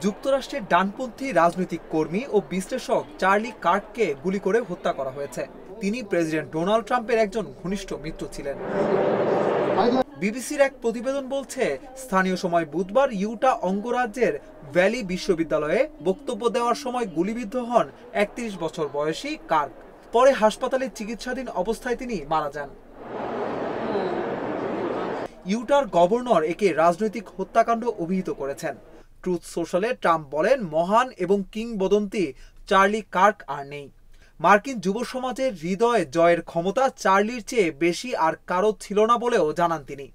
যুক্তরাষ্ট্রের ডানপন্থী রাজনৈতিক কর্মী ও বিশ্লেষক চার্লি কার্ককে গুলি করে হত্যা করা হয়েছে। তিনি প্রেসিডেন্ট ডোনাল্ড ট্রাম্পের একজন ঘনিষ্ঠ মিত্র ছিলেন। বিবিসির এক প্রতিবেদন বলছে, স্থানীয় সময় বুধবার ইউটা অঙ্গরাজ্যের ভ্যালি বিশ্ববিদ্যালয়ে বক্তব্য দেওয়ার সময় গুলিবিদ্ধ হন ৩১ বছর বয়সী কার্ক। পরে হাসপাতালে চিকিৎসাধীন অবস্থায় তিনি মারা যান। ইউটার গভর্নর একে রাজনৈতিক হত্যাকাণ্ড অভিহিত করেছেন। ট্রুথ সোশ্যালে ট্রাম্প বলেন, মহান এবং কিংবদন্তি চার্লি কার্ক আর নেই। মার্কিন যুব সমাজের হৃদয়ে জয়ের ক্ষমতা চার্লির চেয়ে বেশি আর কারো ছিল না বলেও জানান তিনি।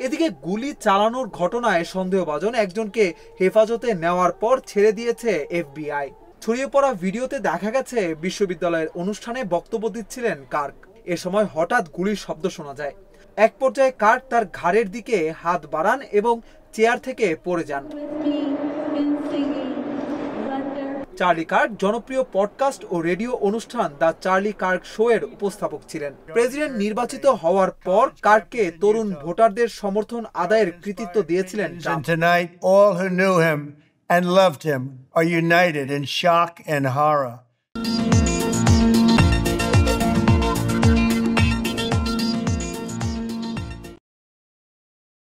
এদিকে গুলি চালানোর ঘটনায় সন্দেহভাজন একজনকে হেফাজতে নেওয়ার পর ছেড়ে দিয়েছে এফবিআই। ছড়িয়ে পড়া ভিডিওতে দেখা গেছে বিশ্ববিদ্যালয়ের অনুষ্ঠানে বক্তব্য দিচ্ছিলেন কার্ক। এ সময় হঠাৎ গুলির শব্দ শোনা যায়। এক পর্যায়ে কার্ক তার ঘাড়ের দিকে হাত বাড়ান এবং চেয়ার থেকে পড়ে যান। চার্লি কার্ক জনপ্রিয় পডকাস্ট ও রেডিও অনুষ্ঠান দ্য চার্লি কার্ক শো এর উপস্থাপক ছিলেন। প্রেসিডেন্ট নির্বাচিত হওয়ার পর কার্ককে তরুণ ভোটারদের সমর্থন আদায়ের কৃতিত্ব দিয়েছিলেন Trump. Tonight, all who knew him and loved him are united in shock and horror.